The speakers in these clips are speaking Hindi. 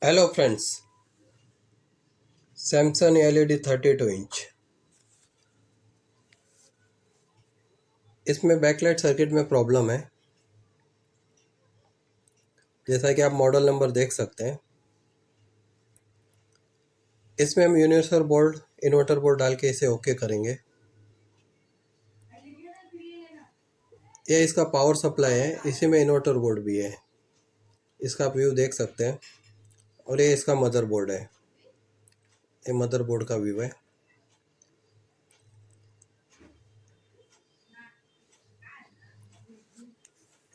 Hello friends, Samsung LED 32 inch. इसमें बैकलाइट सर्किट में प्रॉब्लम है। जैसा कि आप मॉडल नंबर देख सकते हैं, इसमें हम यूनिवर्सल बोर्ड इन्वर्टर बोर्ड डाल के इसे ओके करेंगे। ये इसका पावर सप्लाई है, इसी में इन्वर्टर बोर्ड भी है। इसका आप व्यू देख सकते हैं। और ये इसका मदरबोर्ड है। ये मदरबोर्ड का व्यू है।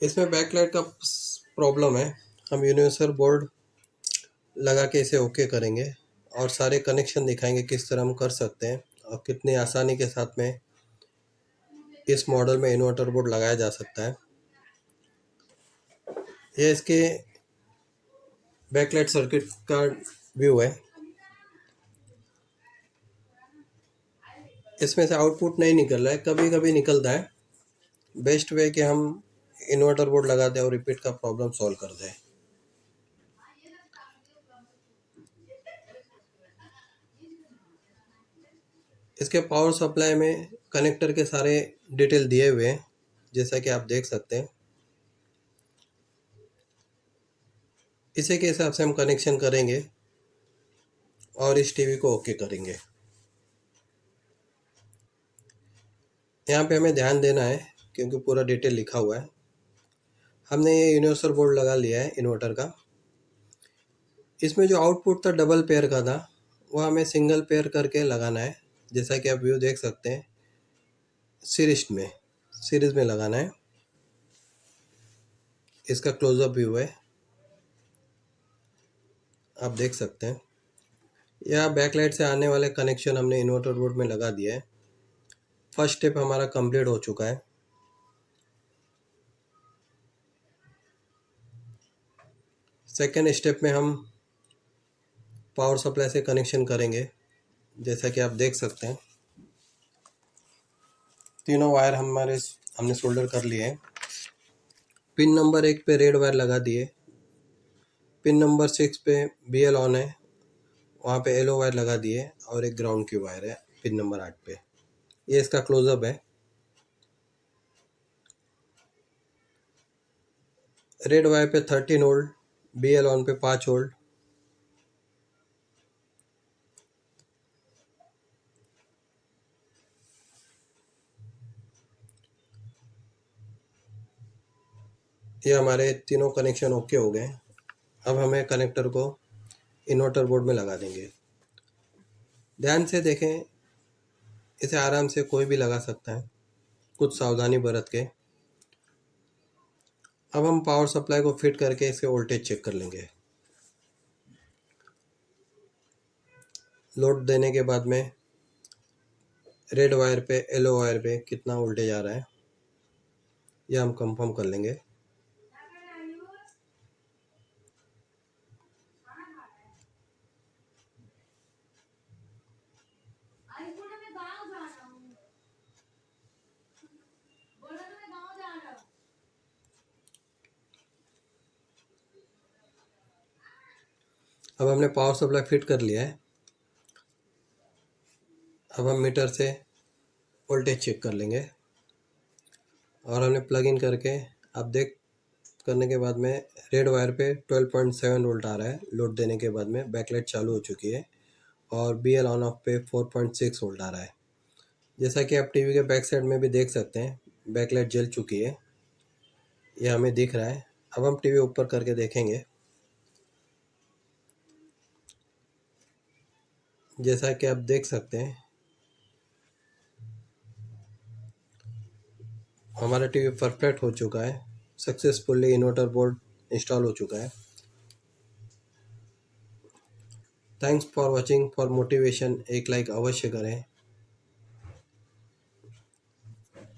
इसमें बैकलाइट का प्रॉब्लम है। हम यूनिवर्सल बोर्ड लगा के इसे ओके करेंगे और सारे कनेक्शन दिखाएंगे किस तरह हम कर सकते हैं और कितनी आसानी के साथ में इस मॉडल में इन्वर्टर बोर्ड लगाया जा सकता है। यह इसके बैकलाइट सर्किट का व्यू है। इसमें से आउटपुट नहीं निकल रहा है, कभी कभी निकलता है। बेस्ट वे कि हम इन्वर्टर बोर्ड लगा दें और रिपीट का प्रॉब्लम सॉल्व कर दें। इसके पावर सप्लाई में कनेक्टर के सारे डिटेल दिए हुए हैं, जैसा कि आप देख सकते हैं। इसी के हिसाब से हम कनेक्शन करेंगे और इस टीवी को ओके करेंगे। यहाँ पे हमें ध्यान देना है क्योंकि पूरा डिटेल लिखा हुआ है। हमने ये यूनिवर्सल बोर्ड लगा लिया है इन्वर्टर का। इसमें जो आउटपुट था डबल पेयर का था, वो हमें सिंगल पेयर करके लगाना है। जैसा कि आप व्यू देख सकते हैं, सीरीज में लगाना है। इसका क्लोजअप व्यू है, आप देख सकते हैं। यह बैकलाइट से आने वाले कनेक्शन हमने इन्वर्टर बोर्ड में लगा दिया है। फर्स्ट स्टेप हमारा कंप्लीट हो चुका है। सेकेंड स्टेप में हम पावर सप्लाई से कनेक्शन करेंगे। जैसा कि आप देख सकते हैं, तीनों वायर हमने सोल्डर कर लिए हैं। पिन नंबर 1 पे रेड वायर लगा दिए। पिन नंबर 6 पे BL ऑन है, वहाँ पे येलो वायर लगा दिए और एक ग्राउंड की वायर है पिन नंबर 8 पे। ये इसका क्लोजअप है। रेड वायर पे 13 वोल्ट, BL ऑन पे 5 वोल्ट। ये हमारे तीनों कनेक्शन ओके हो गए। अब हमें कनेक्टर को इन्वर्टर बोर्ड में लगा देंगे। ध्यान से देखें, इसे आराम से कोई भी लगा सकता है, कुछ सावधानी बरत के। अब हम पावर सप्लाई को फिट करके इसके वोल्टेज चेक कर लेंगे। लोड देने के बाद में रेड वायर पे येलो वायर पे कितना वोल्टेज आ रहा है, यह हम कंफर्म कर लेंगे। अब हमने पावर सप्लाई फिट कर लिया है। अब हम मीटर से वोल्टेज चेक कर लेंगे और हमने प्लग इन करके आप देख करने के बाद में रेड वायर पे 12.7 वोल्ट आ रहा है। लोड देने के बाद में बैकलाइट चालू हो चुकी है और BL ऑन ऑफ पे 4.6 वोल्ट आ रहा है। जैसा कि आप टीवी के बैक साइड में भी देख सकते हैं, बैकलाइट जल चुकी है, यह हमें दिख रहा है। अब हम टीवी ऊपर करके देखेंगे। जैसा कि आप देख सकते हैं, हमारा टीवी परफेक्ट हो चुका है। सक्सेसफुली इन्वर्टर बोर्ड इंस्टॉल हो चुका है। Thanks for watching. For motivation एक लाइक अवश्य करें।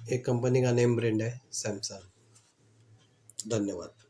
एक कंपनी का नेम ब्रांड है सैमसंग। धन्यवाद।